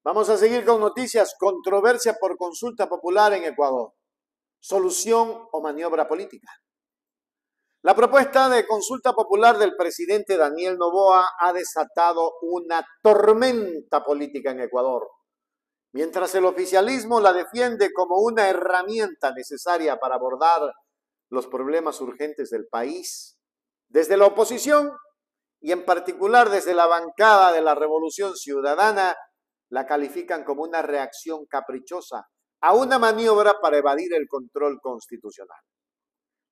Vamos a seguir con noticias. Controversia por consulta popular en Ecuador. ¿Solución o maniobra política? La propuesta de consulta popular del presidente Daniel Noboa ha desatado una tormenta política en Ecuador. Mientras el oficialismo la defiende como una herramienta necesaria para abordar los problemas urgentes del país, desde la oposición y en particular desde la bancada de la Revolución Ciudadana, la califican como una reacción caprichosa a una maniobra para evadir el control constitucional.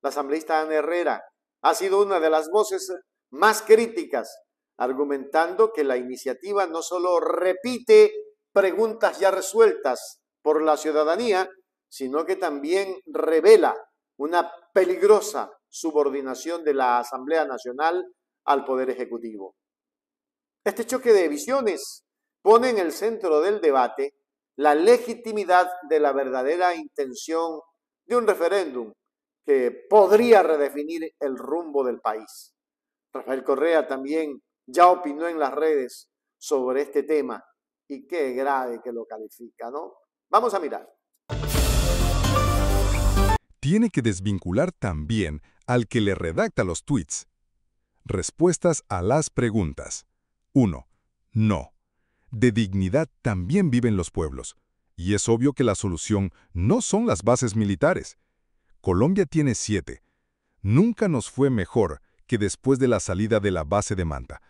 La asambleísta Ana Herrera ha sido una de las voces más críticas, argumentando que la iniciativa no solo repite preguntas ya resueltas por la ciudadanía, sino que también revela una peligrosa subordinación de la Asamblea Nacional al Poder Ejecutivo. Este choque de visiones pone en el centro del debate la legitimidad de la verdadera intención de un referéndum que podría redefinir el rumbo del país. Rafael Correa también ya opinó en las redes sobre este tema y qué grave que lo califica, ¿no? Vamos a mirar. Tiene que desvincular también al que le redacta los tweets. Respuestas a las preguntas. 1. No. De dignidad también viven los pueblos. Y es obvio que la solución no son las bases militares. Colombia tiene 7. Nunca nos fue mejor que después de la salida de la base de Manta.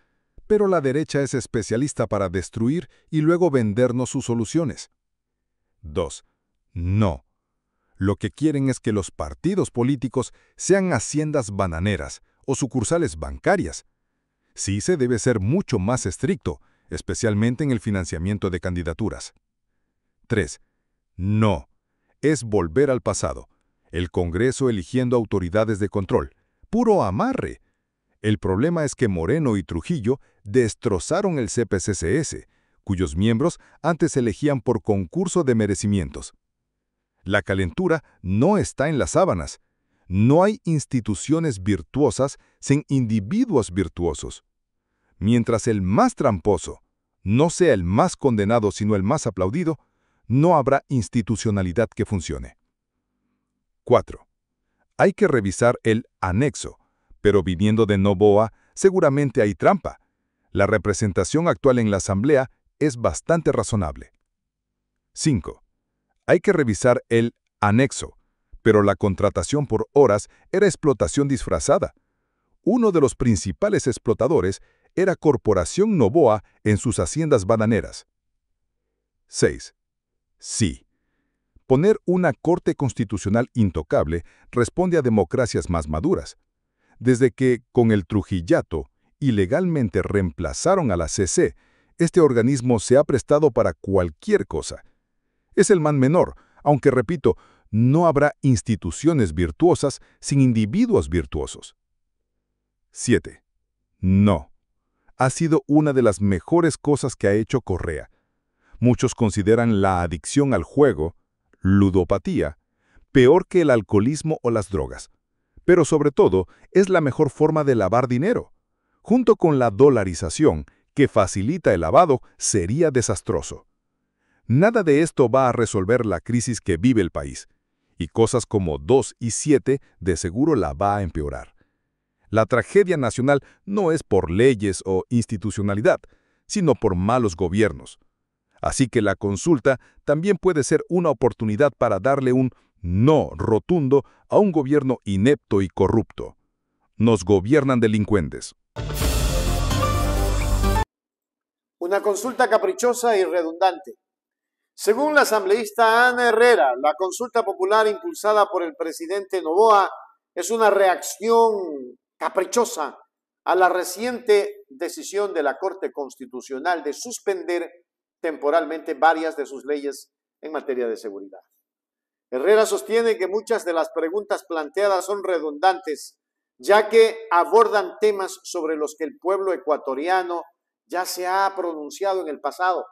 Pero la derecha es especialista para destruir y luego vendernos sus soluciones. 2. No. Lo que quieren es que los partidos políticos sean haciendas bananeras o sucursales bancarias. Sí se debe ser mucho más estricto, especialmente en el financiamiento de candidaturas. 3. No. Es volver al pasado. El Congreso eligiendo autoridades de control. Puro amarre. El problema es que Moreno y Trujillo destrozaron el CPCCS, cuyos miembros antes se elegían por concurso de merecimientos. La calentura no está en las sábanas. No hay instituciones virtuosas sin individuos virtuosos. Mientras el más tramposo no sea el más condenado sino el más aplaudido, no habrá institucionalidad que funcione. 4. Hay que revisar el anexo, pero viniendo de Noboa, seguramente hay trampa. La representación actual en la Asamblea es bastante razonable. 5. Hay que revisar el anexo, pero la contratación por horas era explotación disfrazada. Uno de los principales explotadores era Corporación Noboa en sus haciendas bananeras. 6. Sí. Poner una Corte Constitucional intocable responde a democracias más maduras. Desde que, con el Trujillato, ilegalmente reemplazaron a la CC, este organismo se ha prestado para cualquier cosa. Es el mal menor, aunque, repito, no habrá instituciones virtuosas sin individuos virtuosos. 7. No. Ha sido una de las mejores cosas que ha hecho Correa. Muchos consideran la adicción al juego, ludopatía, peor que el alcoholismo o las drogas. Pero sobre todo, es la mejor forma de lavar dinero. Junto con la dolarización, que facilita el lavado, sería desastroso. Nada de esto va a resolver la crisis que vive el país, y cosas como 2 y 7 de seguro la va a empeorar. La tragedia nacional no es por leyes o institucionalidad, sino por malos gobiernos. Así que la consulta también puede ser una oportunidad para darle un no rotundo a un gobierno inepto y corrupto. Nos gobiernan delincuentes. Una consulta caprichosa y redundante. Según la asambleísta Ana Herrera, la consulta popular impulsada por el presidente Noboa es una reacción caprichosa a la reciente decisión de la Corte Constitucional de suspender temporalmente varias de sus leyes en materia de seguridad. Herrera sostiene que muchas de las preguntas planteadas son redundantes, ya que abordan temas sobre los que el pueblo ecuatoriano ya se ha pronunciado en el pasado.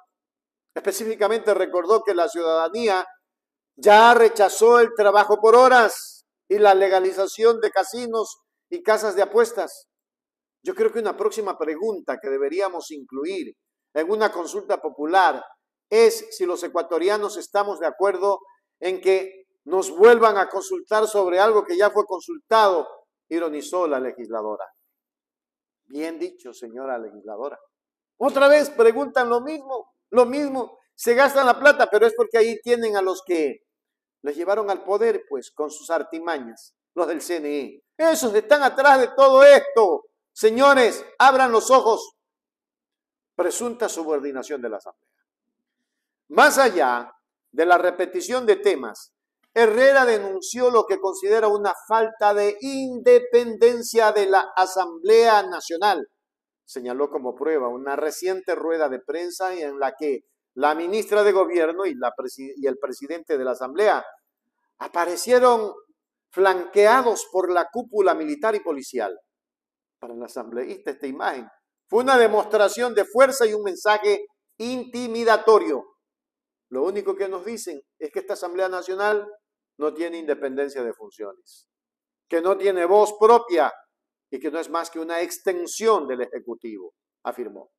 Específicamente recordó que la ciudadanía ya rechazó el trabajo por horas y la legalización de casinos y casas de apuestas. Yo creo que una próxima pregunta que deberíamos incluir en una consulta popular es si los ecuatorianos estamos de acuerdo en que nos vuelvan a consultar sobre algo que ya fue consultado, ironizó la legisladora. Bien dicho, señora legisladora. Otra vez preguntan lo mismo, se gastan la plata, pero es porque ahí tienen a los que les llevaron al poder, pues, con sus artimañas, los del CNE. Esos están atrás de todo esto. Señores, abran los ojos. Presunta subordinación de la Asamblea. Más allá de la repetición de temas, Herrera denunció lo que considera una falta de independencia de la Asamblea Nacional. Señaló como prueba una reciente rueda de prensa en la que la ministra de Gobierno y el presidente de la Asamblea aparecieron flanqueados por la cúpula militar y policial. Para el asambleísta esta imagen fue una demostración de fuerza y un mensaje intimidatorio. Lo único que nos dicen es que esta Asamblea Nacional no tiene independencia de funciones, que no tiene voz propia y que no es más que una extensión del Ejecutivo, afirmó.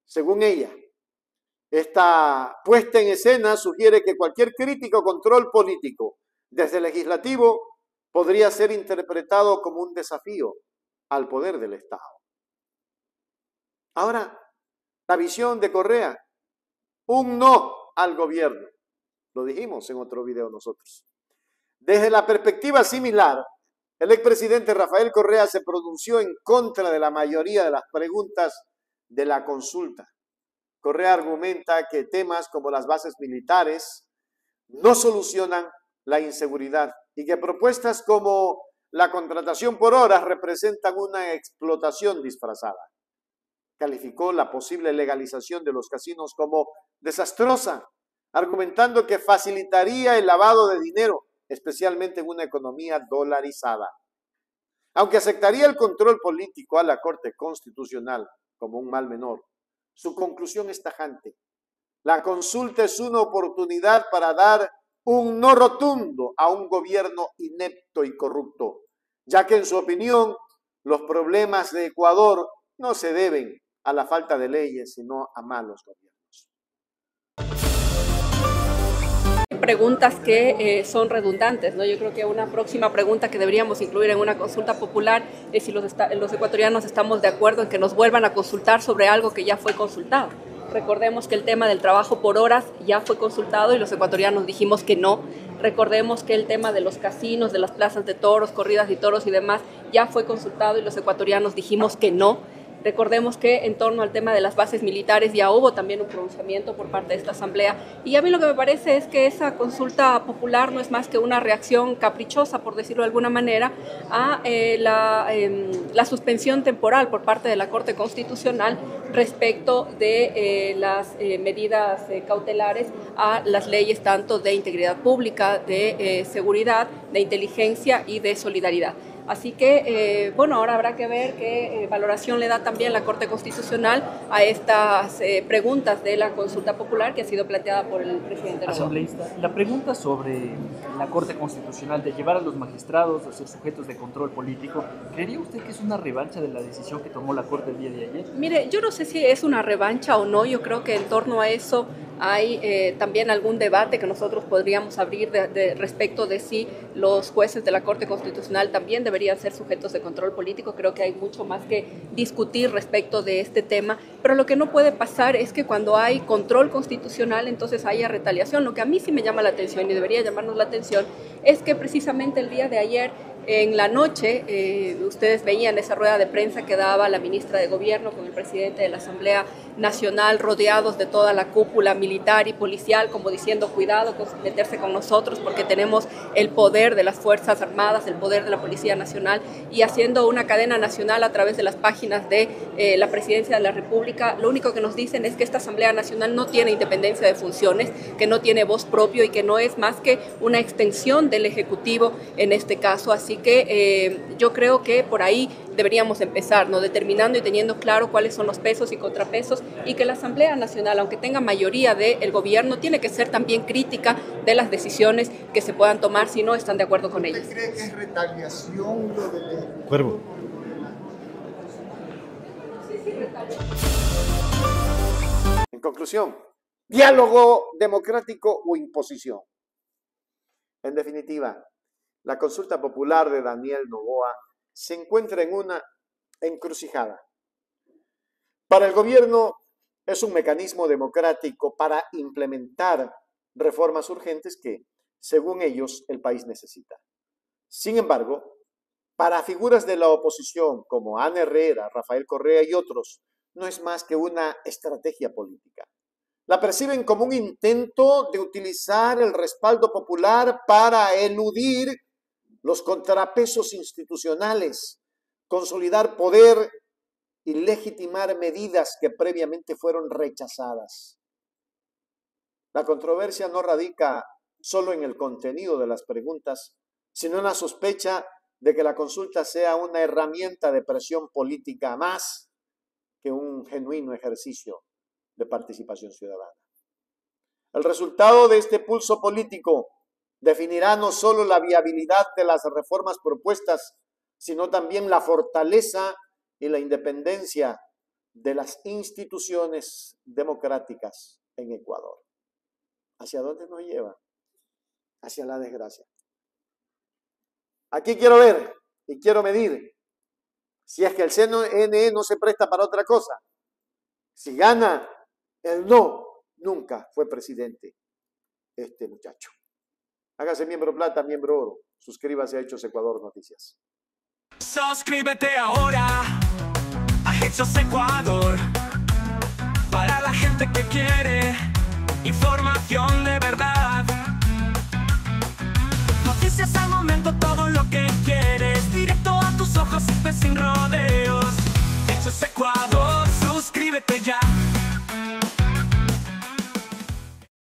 Según ella, esta puesta en escena sugiere que cualquier crítica o control político desde el legislativo podría ser interpretado como un desafío al poder del Estado. Ahora, la visión de Correa, un no al gobierno. Lo dijimos en otro video nosotros. Desde la perspectiva similar, el expresidente Rafael Correa se pronunció en contra de la mayoría de las preguntas de la consulta. Correa argumenta que temas como las bases militares no solucionan la inseguridad y que propuestas como la contratación por horas representan una explotación disfrazada. Calificó la posible legalización de los casinos como desastrosa, argumentando que facilitaría el lavado de dinero, especialmente en una economía dolarizada. Aunque aceptaría el control político a la Corte Constitucional como un mal menor, su conclusión es tajante. La consulta es una oportunidad para dar un no rotundo a un gobierno inepto y corrupto, ya que en su opinión los problemas de Ecuador no se deben a la falta de leyes, sino a malos gobiernos. Preguntas que son redundantes, ¿no? Yo creo que una próxima pregunta que deberíamos incluir en una consulta popular es si los ecuatorianos estamos de acuerdo en que nos vuelvan a consultar sobre algo que ya fue consultado. Recordemos que el tema del trabajo por horas ya fue consultado y los ecuatorianos dijimos que no. Recordemos que el tema de los casinos, de las plazas de toros, corridas de toros y demás ya fue consultado y los ecuatorianos dijimos que no. Recordemos que en torno al tema de las bases militares ya hubo también un pronunciamiento por parte de esta asamblea y a mí lo que me parece es que esa consulta popular no es más que una reacción caprichosa, por decirlo de alguna manera, a la suspensión temporal por parte de la Corte Constitucional respecto de las medidas cautelares a las leyes tanto de integridad pública, de seguridad, de inteligencia y de solidaridad. Así que, bueno, ahora habrá que ver qué valoración le da también la Corte Constitucional a estas preguntas de la consulta popular que ha sido planteada por el presidente Noboa. Asambleísta, la pregunta sobre la Corte Constitucional de llevar a los magistrados a ser sujetos de control político, ¿creería usted que es una revancha de la decisión que tomó la Corte el día de ayer? Mire, yo no sé si es una revancha o no, yo creo que en torno a eso hay también algún debate que nosotros podríamos abrir respecto de si los jueces de la Corte Constitucional también deberían ser sujetos de control político. Creo que hay mucho más que discutir respecto de este tema, pero lo que no puede pasar es que cuando hay control constitucional entonces haya retaliación. Lo que a mí sí me llama la atención y debería llamarnos la atención es que precisamente el día de ayer en la noche, ustedes veían esa rueda de prensa que daba la ministra de Gobierno con el presidente de la Asamblea Nacional, rodeados de toda la cúpula militar y policial, como diciendo, cuidado con meterse con nosotros porque tenemos el poder de las Fuerzas Armadas, el poder de la Policía Nacional, y haciendo una cadena nacional a través de las páginas de la Presidencia de la República. Lo único que nos dicen es que esta Asamblea Nacional no tiene independencia de funciones, que no tiene voz propia y que no es más que una extensión del Ejecutivo en este caso. Así que yo creo que por ahí deberíamos empezar, ¿no? Determinando y teniendo claro cuáles son los pesos y contrapesos, y que la Asamblea Nacional, aunque tenga mayoría del gobierno, tiene que ser también crítica de las decisiones que se puedan tomar si no están de acuerdo con ellas. ¿Usted cree que es retaliación lo de... Cuervo. En conclusión, diálogo democrático o imposición. En definitiva, la consulta popular de Daniel Noboa se encuentra en una encrucijada. Para el gobierno es un mecanismo democrático para implementar reformas urgentes que, según ellos, el país necesita. Sin embargo, para figuras de la oposición como Ana Herrera, Rafael Correa y otros, no es más que una estrategia política. La perciben como un intento de utilizar el respaldo popular para eludir los contrapesos institucionales, consolidar poder y legitimar medidas que previamente fueron rechazadas. La controversia no radica solo en el contenido de las preguntas, sino en la sospecha de que la consulta sea una herramienta de presión política más que un genuino ejercicio de participación ciudadana. El resultado de este pulso político definirá no solo la viabilidad de las reformas propuestas, sino también la fortaleza y la independencia de las instituciones democráticas en Ecuador. ¿Hacia dónde nos lleva? Hacia la desgracia. Aquí quiero ver y quiero medir si es que el CNE no se presta para otra cosa. Si gana el no, nunca fue presidente este muchacho. Hágase miembro plata, miembro oro. Suscríbase a Hechos Ecuador Noticias. Suscríbete ahora a Hechos Ecuador. Para la gente que quiere información de verdad. Noticias al momento, todo lo que quieres. Directo a tus ojos y sin rodeos. Hechos Ecuador, suscríbete ya.